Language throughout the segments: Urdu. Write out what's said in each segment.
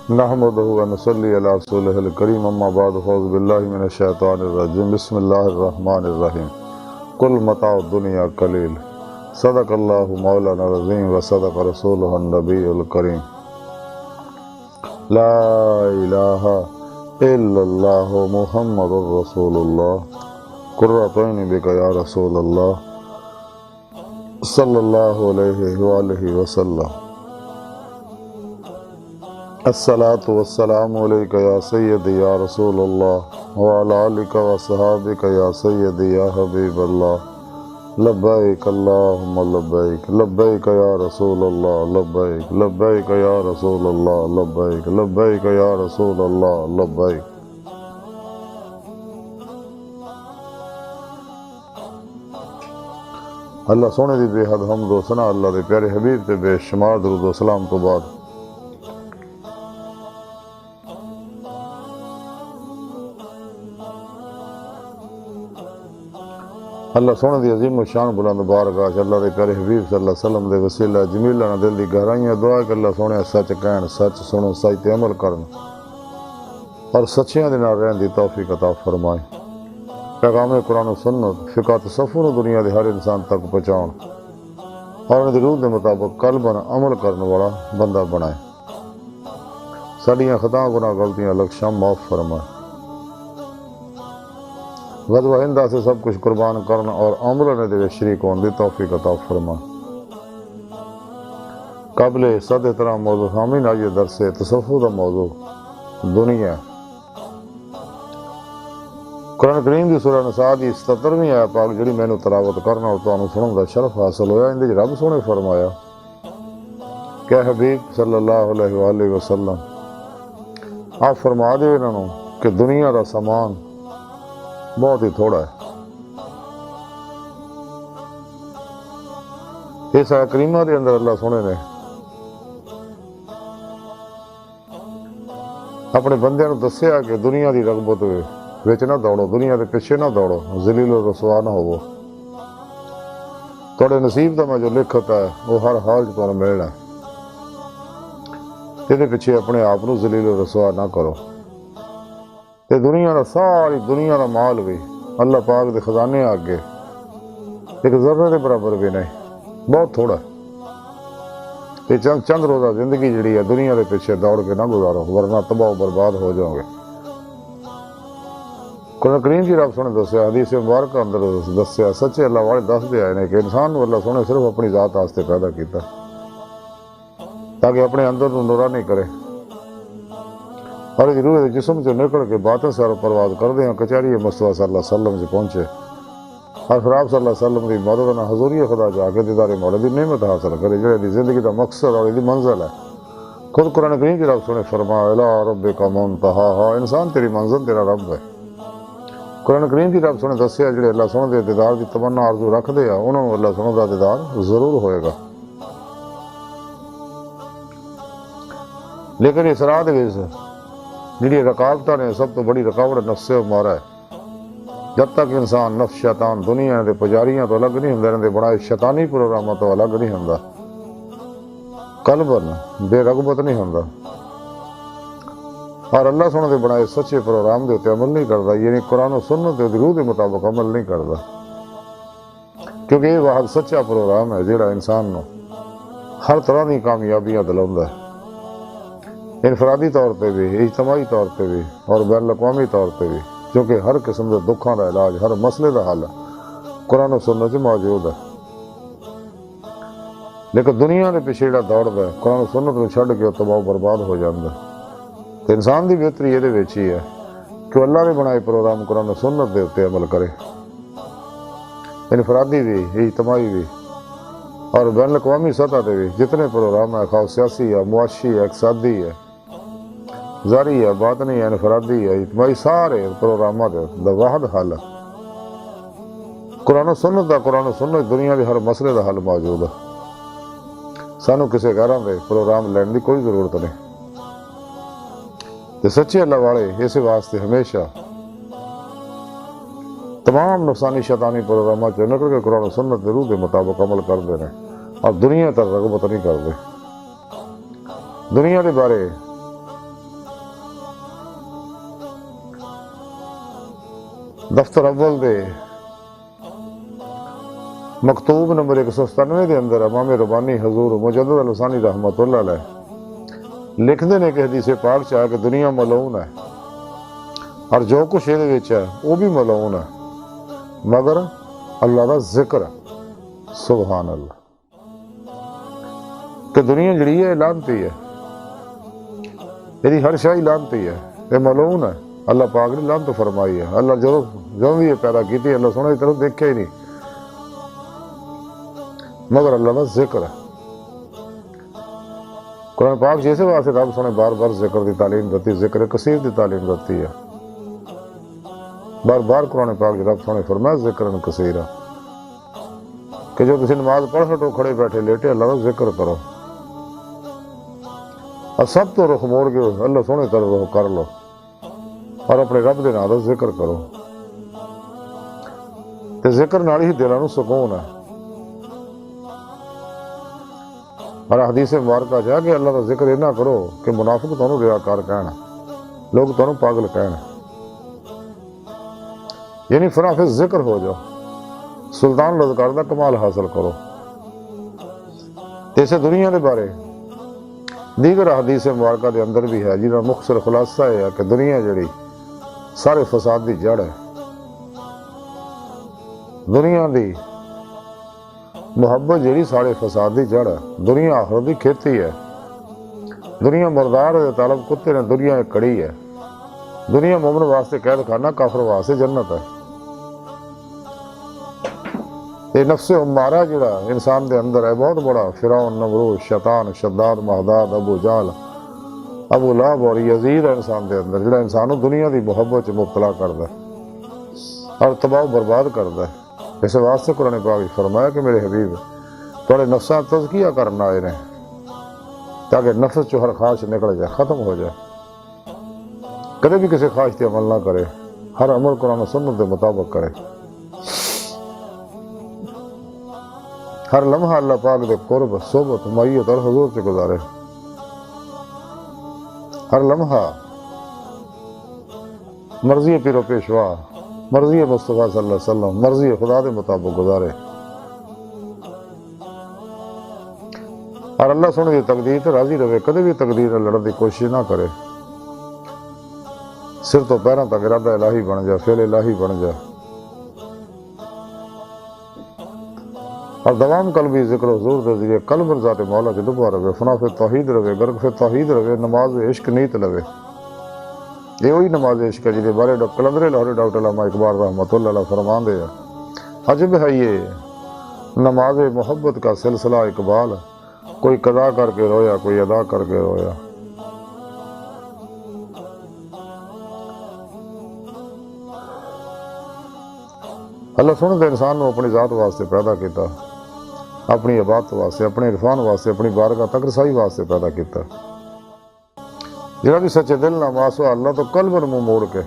نحمده ونصلي على رسوله الكريم اما بعد فاعوذ بالله من الشيطان الرجيم بسم الله الرحمن الرحيم قل متاع الدنيا قليل صدق الله مولانا العظيم وصدق رسوله النبي الكريم لا إله إلا الله محمد رسول الله قرة عين بك يا رسول الله صلى الله عليه وآله وسلم الصلاة والسلام عليك يا سيدي يا رسول الله وعلى آلك وصحابك يا سيدي يا حبيب الله لبيك اللهم لبيك لبيك يا رسول الله لبيك لبيك يا رسول الله لبيك لبيك يا رسول الله لبيك اللہ سونے دی بے حد حمد و ثنا اللہ دے پیارے حبیب تے بے شمار درود و سلام تو بعد اللہ سونے دی عظیم و شان بلند بارگاہ اللہ دے پیارے حبیب صلی اللہ علیہ وسلم دے وسیلہ جمیلہ نہ دل دی گہرائیاں دعا کہ اللہ سونے سچ کہن سچ سنن سچ تے عمل کرن اور سچیاں دے نال رہن دی توفیق عطا فرمائے پیغام قرآن و سنت فقہ تصوف دنیا دے ہر انسان تک پہنچاؤن اور ان دی روح دے مطابق قلباً عمل کرنے والا بندہ بنائے ساڈیاں خطاں گناہ غلطیاں لکشاں معاف فرمائے غزوہ ہندہ سے سب کچھ قربان کرنا اور عمرہ دے شریک ہون دی توفیق عطا فرما قبل صد احترام موضوع حامین آئیے درس تصوف دا موضوع دنیا قرآن کریم دی سورہ نساء دی 77ویں آیت پاک جڑی مینوں تلاوت کرنا اور تانوں سنن دا شرف حاصل ہویا اندے رب سونے فرمایا کہ حبیب صلی اللہ علیہ وآلہ وسلم آپ فرما دے انہوں کہ دنیا دا سامان بہت ہی تھوڑا ہے اس آیت کریمہ دے اندر اللہ سونے نے اپنے بندیاں نوں دسیا کہ دنیا دی رغبت وچ نہ دوڑو دنیا دے پیچھے نہ دوڑو ذلیل و رسوا نہ ہوو تھوڑے نصیب دا میں جو لکھتا ہے وہ ہر حال چ تانوں ملنا ہے تے پیچھے اپنے آپ نوں ذلیل و رسوا نہ کرو تے دنیا دا ساری دنیا دا مال بھی اللہ پاک دے خزانے آگے ایک ذرے دے برابر بھی نہیں بہت تھوڑا ہے چند روزہ زندگی جڑی ہے دنیا دے پیچھے دوڑ کے نہ گزارو ورنہ تباہ و برباد ہو جاؤ گے قرآن کریم کی رب سونے دسیا حدیث مبارکہ اندر دسیا سچے اللہ والے دس دے آئے نے کہ انسان کو اللہ سونے صرف اپنی ذات واسطے پیدا کیتا تاکہ اپنے اندر نورانی کرے اور روح جسم سے نکل کے باطن سے پرواز کر دیں کچہری مصطفیٰ صلی اللہ علیہ وسلم سے پہنچے اور پھر آپ صلی اللہ علیہ وسلم کی مدد نہ حضوری خدا جا کے دیدار مولا دی نعمت حاصل کرے جڑی زندگی کا مقصد اور منزل ہے خود قرآن کریم کی رب سنے فرمایا الی ربک منتہاہا انسان تیری منزل تیرا رب ہے قرآن کریم کی رب سنے دسیا جڑے اللہ سونے دے دیدار کی تمنا آرزو رکھ دے انہوں نے اللہ سونے دا دیدار ضرور ہوئے گا لیکن اس راہ دے جڑی رکاوٹاں نے سب تو بڑی رکاوٹ نفس مارا ہے جب تک انسان نفس شیطان دنیا دے پجاریاں تو الگ نہیں ہوندا رہندے بڑا شیطانی پروگراماں تو الگ نہیں ہوندا قلباً بے رغبت نہیں ہوندا اور اللہ سونے دے بنائے سچے پروگرام دے اوتے عمل نہیں کردا یعنی قرآن و سنت دے روح دے مطابق عمل نہیں کردا کیونکہ یہ واحد سچا پروگرام ہے جڑا انسان نو ہر طرح دی کامیابیاں دلاوندا ہے انفرادی طور پہ بھی اجتماعی طور پہ بھی اور بین الاقوامی طور پہ بھی کیونکہ ہر قسم کے دکھاں دا علاج ہر مسئلے دا حل قرآن و سنت سے موجود ہے لیکن دنیا کے پیچھے جڑا دوڑدا ہے قرآن و سنت کو چھڈ کے تباہ برباد ہو جاندا ہے تو انسان دی بہتری یہ وچ ہی ہے کہ اللہ نے بنائے پروگرام قرآن و سنت دے اوتے عمل کرے انفرادی بھی اجتماعی بھی اور بین الاقوامی سطح پہ بھی جتنے پروگرام ہیں خواہ سیاسی ہے معاشی ہے اقتصادی ہے ظاہری ہے باطنی ہے انفرادی ہے اجتماعی سارے پروگرامات دا واحد حل ہے قرآن و سنت دنیا کے ہر مسئلے دا حل موجود ہے سانو کسی گھراں دے پروگرام لین دی کوئی ضرورت نہیں تے سچے اللہ والے اس واسطے ہمیشہ تمام نفسانی شیطانی پروگرامات چ نکل کے قرآن و سنت دے روح دے مطابق عمل کرتے ہیں اور دنیا تک رغبت نہیں کرتے دنیا کے بارے دفتر اول دے مکتوب نمبر 197 دے اندر امام ربانی حضور مجدد الحسانی رحمت اللہ علیہ لکھتے ہیں کہ حدیث پاک چاہ کہ دنیا ملعون ہے اور جو کچھ یہ ہے وہ بھی ملعون ہے مگر اللہ کا ذکر ہے۔ سبحان اللہ کہ دنیا جڑی ہے لعنتی ہے، یہ ہر شے لعنتی ہے، یہ ملعون ہے۔ اللہ پاک نے لعنت فرمائی ہے۔ اللہ جو بھی یہ پیدا کی تھی اللہ سونے کی طرف دیکھے ہی نہیں، مگر اللہ کا ذکر ہے۔ قرآن پاک جیسے واسطے رب سونے بار بار ذکر دی تعلیم دیتی، ذکر کثیر دی تعلیم دیتی ہے۔ بار بار قرآن پاک رب سونے فرمایا ذکر کثیر ہے کہ جو کسی نماز پڑھ ہٹو کھڑے بیٹھے لیٹے اللہ کا ذکر کرو، اور سب تو رخ موڑ کے اللہ سونے طرف رخ کر لو اور اپنے رب دے نام دا ذکر کرو، تے ذکر نال ہی دلاں نوں سکون ہے۔ اور حدیث مبارکہ جا کہ اللہ کا ذکر اتنا کرو کہ منافق تانوں ریاکار کہن، لوگ تانوں پاگل کہن، یعنی فنا فی ذکر ہو جاؤ، سلطان الاذکار دا کمال حاصل کرو۔ اسے دنیا دے بارے دیگر حدیث مبارکہ دے اندر بھی ہے جنہاں مختصر خلاصہ ہے کہ دنیا جڑی سارے فساد دی جڑ ہے، دنیا دی محبت جڑی سارے فساد دی جڑ ہے، دنیا آخرت دی کھیتی ہے، دنیا مردار دے طالب کتے نے، دنیا ایک کڑی ہے، دنیا مومن واسطے قید خانہ، کافر واسطے جنت ہے۔ یہ نفس امارہ جڑا انسان دے اندر ہے بہت بڑا، فرعون، نمرود، شیطان، شداد، مہداد، ابو جہل، ابو لہب اور یزید ہے انسان دے اندر، جڑا انسانوں دنیا دی محبت مبتلا کردا ہے اور تباہ و برباد کردا ہے۔ اس واسطے قرآن پاک فرمایا کہ میرے حبیب تھوڑے نفساں تزکیہ کرنا آئے ہیں تاکہ نفس چو ہر خواہش نکل جائے، ختم ہو جائے، کدے بھی کسی خواہش تے عمل نہ کرے، ہر عمل قرآن و سنت کے مطابق کرے، ہر لمحہ اللہ پاک دے قرب، صحبت، معیت اور حضور سے گزارے، ہر لمحہ مرضی پیر و پیشوا، مرضی مصطفیٰ صلی اللہ علیہ وسلم، مرضی خدا دے مطابق گزارے، اور اللہ سنے دی تقدیر تے راضی رہے، کدے بھی تقدیر لڑن دی کوشش نہ کرے، سر تو پیروں تک ارادہ الہی بن جائے، فعل الہی بن جائے، اور دوام قلبی ذکر حضور دے ذریعے قلب ذات مولا کے ڈبا رہے، فنا فی توحید رہے، غرق فی توحید رہے، نماز عشق نیت لوے۔ یہ وہی نماز عشق ہے جی بارے کلندر لاہوری ڈاکٹر علامہ اقبال رحمۃ اللہ علیہ فرمان دے عجب ہے یہ نماز محبت کا سلسلہ اقبال، کوئی قضا کر کے رویا، کوئی ادا کر کے رویا۔ اللہ سن کے انسان کو اپنی ذات واسطے پیدا کیتا، اپنی عبادت واسطے، اپنے عرفان واسطے، اپنی بارگاہ تک رسائی واسطے پیدا کیتا۔ جہاں بھی سچے دل نہ ماسو اللہ تو قلب منہ موڑ کے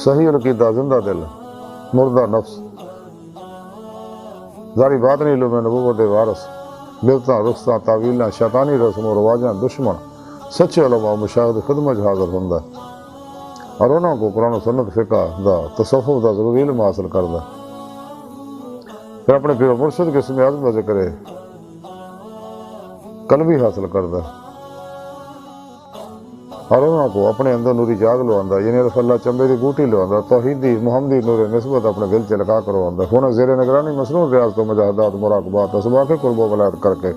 صحیح العقیدہ زندہ دل مردہ نفس ظاہری بات نہیں علوم نبوت وارث بلتاں رخصاں تعویلاں شیطانی رسم و رواجاں دشمن سچے علماء مشاہد خدمت حاضر ہوندا اور انہوں کو قرآن و سنت فقہ دا تصوف دا ضروری علم حاصل کردا، پھر اپنے پیر و مرشد کے اسم اعظم کا ذکر قلبی حاصل کردا اور انہوں کو اپنے اندر نوری جاگ لواندا، یعنی عرف اللہ چمبے دی بوٹی لواندا، توحیدی محمدی نور نسبت اپنے دل چ لگا کرواندہ، ہن زیر نگرانی مصنون ریاض تو مجاہدات مراقبات اسباق قرب و ولایت کر کے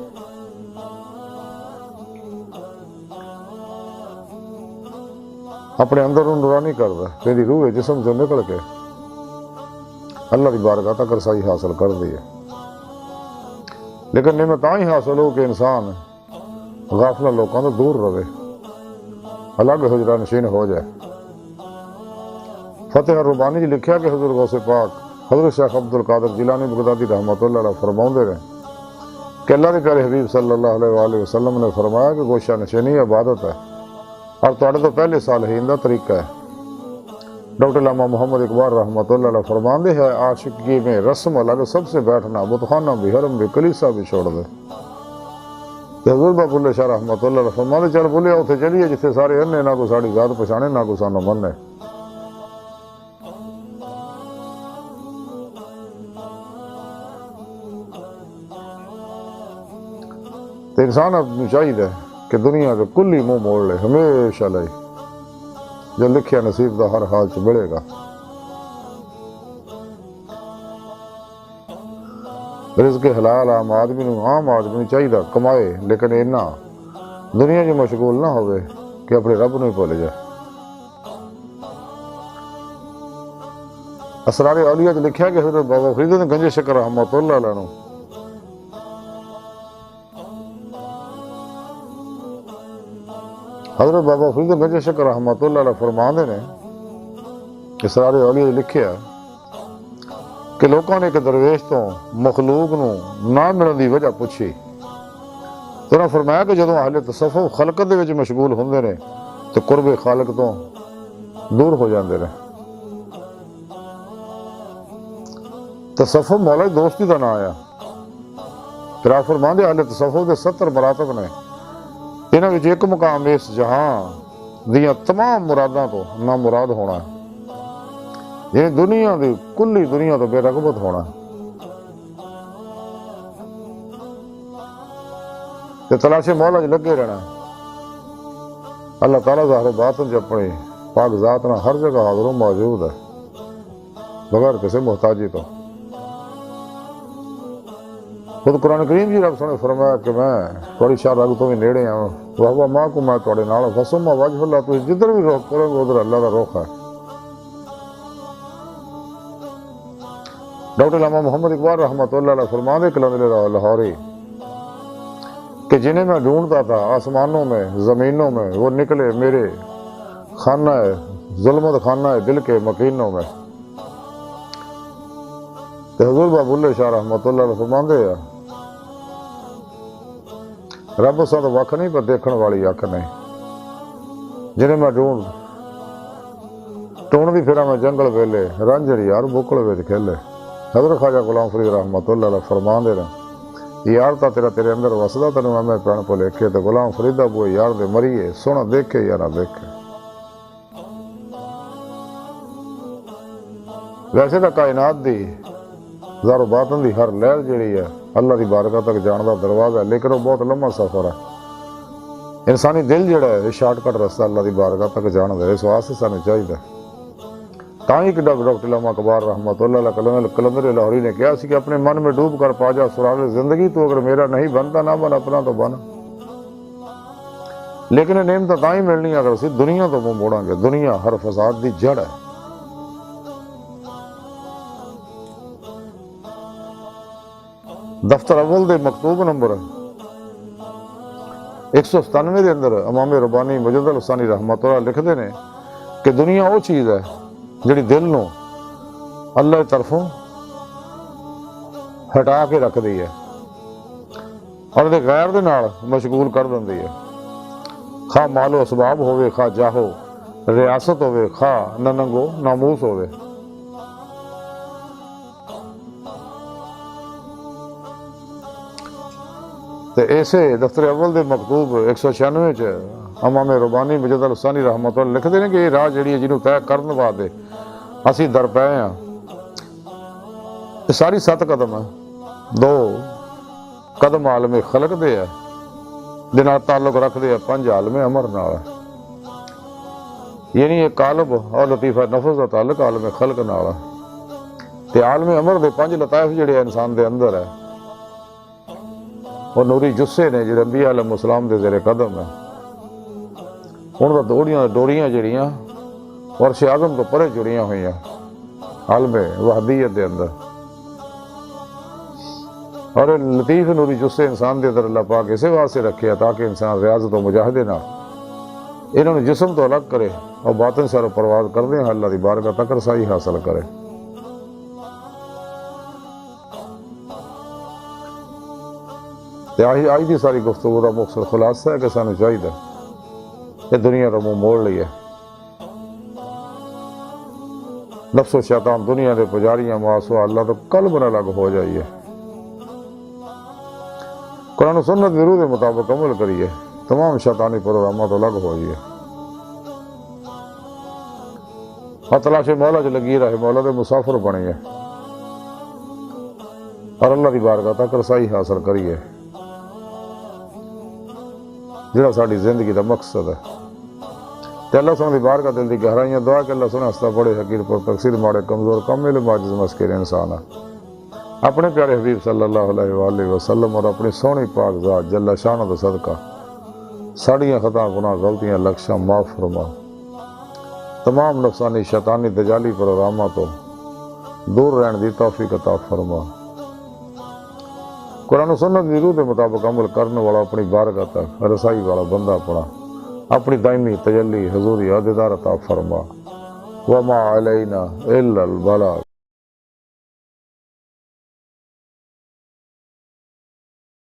اپنے اندر نورانی کردا، تیری روح جسم جو نکل کے اللہ کی بارگاہ تک رسائی حاصل کر دی ہے۔ لیکن نعمت ہی حاصل ہو کہ انسان غافلہ لوگوں تو دور رہے، الگ حجرہ نشین ہو جائے۔ فتح ربانی جی لکھیا کہ حضور غوث پاک حضرت شیخ عبد القادر جیلانی بغدادی رحمۃ اللہ علیہ فرماؤندے رہے کہ اللہ کے پیارے حبیب صلی اللہ علیہ وآلہ وسلم نے فرمایا کہ گوشہ نشینی عبادت ہے اور تواڈے تو پہلے صالحین دا طریقہ ہے۔ ڈاکٹر علامہ محمد اقبال رحمۃ اللہ علیہ فرماندے ہے عاشقی میں رسم الگ سب سے بیٹھنا، بتخانہ بھی، حرم بھی، کلیسا بھی چھوڑ دے۔ تے حضور بابا بلے شاہ رحمۃ اللہ علیہ فرماندے چل بولے اتنے چلیے جتنے سارے انے نہ کو ساری ذات پچھانے نہ کو سانو منے. تو انسان اپنی چاہیے کہ دنیا کے کل ہی منہ موڑ لے ہمیشہ لے جو لکھیا نصیب دا ہر حال چ بڑھے گا. رزق حلال عام آدمی چاہیے کمائے لیکن اینا دنیا جو مشغول نہ ہوئے کہ اپنے رب نو ہی بھول جائے. اسرار اولیاء لکھیا کہ حضرت بابا فرید نے گنج شکر رحمۃ اللہ علیہ نو حضرت بابا فرید گنج شکر رحمۃ اللہ علیہ فرماندے نے اسرار اولیاء لکھیا کہ لوگوں نے ایک درویش تو مخلوق نو نہ ملن دی وجہ پوچھی تو انہوں نے فرمایا کہ جدوں اہل تصوف خلقت دے وچ مشغول ہوندے نے تو قرب خالق تو دور ہو جاندے نے. تصوف مولا دوستی دا نام آیا. پھر آپ فرماندے اہل تصوف دے 70 مراتب نے. انہاں وچ ایک مقام اس جہاں دیاں تمام مراداں تو نہ مراد ہونا ہے. یہ دنیا دی کلی دنیا تو بے رغبت ہونا. تے تلاش مولا چ لگے رہنا. اللہ تعالیٰ ظاہر باطن چ اپنی پاک ذات نہ ہر جگہ حاضر و موجود ہے بغیر کسی محتاجی تو. خود قرآن کریم جی رب نے فرمایا کہ میں تھوڑی شاہ رگ تو بھی نیڑے ہوں وہ ماں کو میں تھوڑے نال فسما وجہ اللہ تو جدھر بھی رخ کرو گے ادھر اللہ کا رخ ہے. ڈاکٹر علامہ محمد اقبال رحمۃ اللہ علیہ فرماندے کلندر لاہوری کہ جنہیں میں ڈھونڈتا تھا آسمانوں میں زمینوں میں وہ نکلے میرے خانہ ظلمت خانہ دل کے مکینوں میں. تو حضور بابا بلے شاہ رحمۃ اللہ علیہ فرماندے رب ساتھ وکھ نہیں پر دیکھن والی اکھ نہیں. جنہیں میں ٹونڈ دی پھرا میں جنگل ویلے رنجر یار بکڑ وچ کھیلے. حضرت خواجہ غلام فرید رحمۃ اللہ علیہ فرماندے نے یار تا تیرے اندر وسدا تینوں میں پرن کو لکھے تو غلام فریدا بو یار دے مریے سونا دیکھے یا نہ دیکھے. ویسے تو کائنات دی ظاہر و باطن دی ہر لہر جیڑی ہے اللہ دی بارگاہ تک جان دا دروازہ ہے لیکن وہ بہت لمبا سفر ہے. انسانی دل جڑا ہے شارٹ کٹ رستہ اللہ دی بارگاہ تک جان دے. اس واسطے سانوں چاہیے تاں ہی کہ ڈاکٹر علامہ اقبال رحمۃ اللہ علیہ کلندر لاہوری نے کہا سی کہ اپنے من میں ڈوب کر پا جا سراغ زندگی تو اگر میرا نہیں بنتا نہ بن اپنا تو بن. لیکن یہ نعمت تاں ہی ملنی اگر اسی دنیا تو منہ موڑاں گے. دنیا ہر فساد دی جڑ ہے. دفتر اول دے مکتوب نمبر 197 دے اندر امام ربانی مجد الحسانی رحمۃ اللہ لکھتے ہیں کہ دنیا وہ چیز ہے جڑی دل نو اللہ کی طرفوں ہٹا کے رکھ دی ہے اور دے غیر دے نال مشغول کر دیندی ہے. خواہ مال و اسباب ہوئے خواہ جاہو ریاست ہوئے خواہ ننگو ناموس ہوئے. تو ایسے دفتر اول دے مکتوب 196 امام ربانی مجد الحسانی رحمۃ اللہ لکھتے ہیں کہ یہ راہ جڑی ہے جنہوں طے کرنے واسطے اسی در پے ہاں. یہ ساری 7 قدم ہے. 2 قدم عالم خلق دے ہے دے نال تعلق رکھ دے 5 عالم امر نال. یعنی یہ قالب اور لطیفہ نفس کا تعلق عالم خلق نال ہے. تے عالم امر دے 5 لطائف جڑے انسان دے اندر ہے وہ نوری جسے نے جڑے انبیاء علیہ السلام دے زیر قدم ہے. ان کا ڈوریاں جڑیاں ورش اعظم تو پرے جڑیاں ہوئی ہیں عالم وحدیت دے اندر. اور لطیف نوری جسے انسان دے اندر اللہ پاک اسے واسطے رکھے تاکہ انسان ریاضت و مجاہدے نہ انہوں نے جسم تو الگ کرے اور باطن سے پرواز کر دیں اللہ دی بارگاہ تک رسائی حاصل کرے. آج دی ساری گفتگو کا مقصد خلاصہ ہے کہ سانوں چاہیے کہ دنیا کا منہ موڑ لئیے. نفس و شیطان دنیا دے پجاریاں معاصو اللہ تو قلب نہ الگ ہو جائیے. قرآن و سنت کی روح کے مطابق عمل کریے، تمام شیطانی پروگرامات تو الگ ہوئیے اور تلاش مولا چ لگی رہے، مولا دے مسافر بنیے اور اللہ کی بارگاہ تک رسائی حاصل کریے جڑا ساری زندگی کا مقصد ہے۔ تے اللہ سبحانہ دی بارگاہ دل دی گہرائیاں دعا کہ اللہ سنے ہستا بڑے حقیر پر تقصیر ماڑے کمزور کامل معجز مسکین انسان ہے، اپنے پیارے حبیب صلی اللہ علیہ وآلہ وسلم اور اپنی سونی پاک ذات جل شانہ دا صدقہ ساڑیاں خطا گناہ غلطیاں لکشاں معاف فرما، تمام نفسانی شیطانی دجالی پروگراموں تو دور رہن دی توفیق عطا فرما۔ قرآن و سنت کی روح کے مطابق عمل کرنے والا اپنی بارگاہ تک رسائی والا بندہ اپنا اپنی دائمی تجلی حضوری عہدیدار عطا فرما۔ وما علینا الا البلاغ۔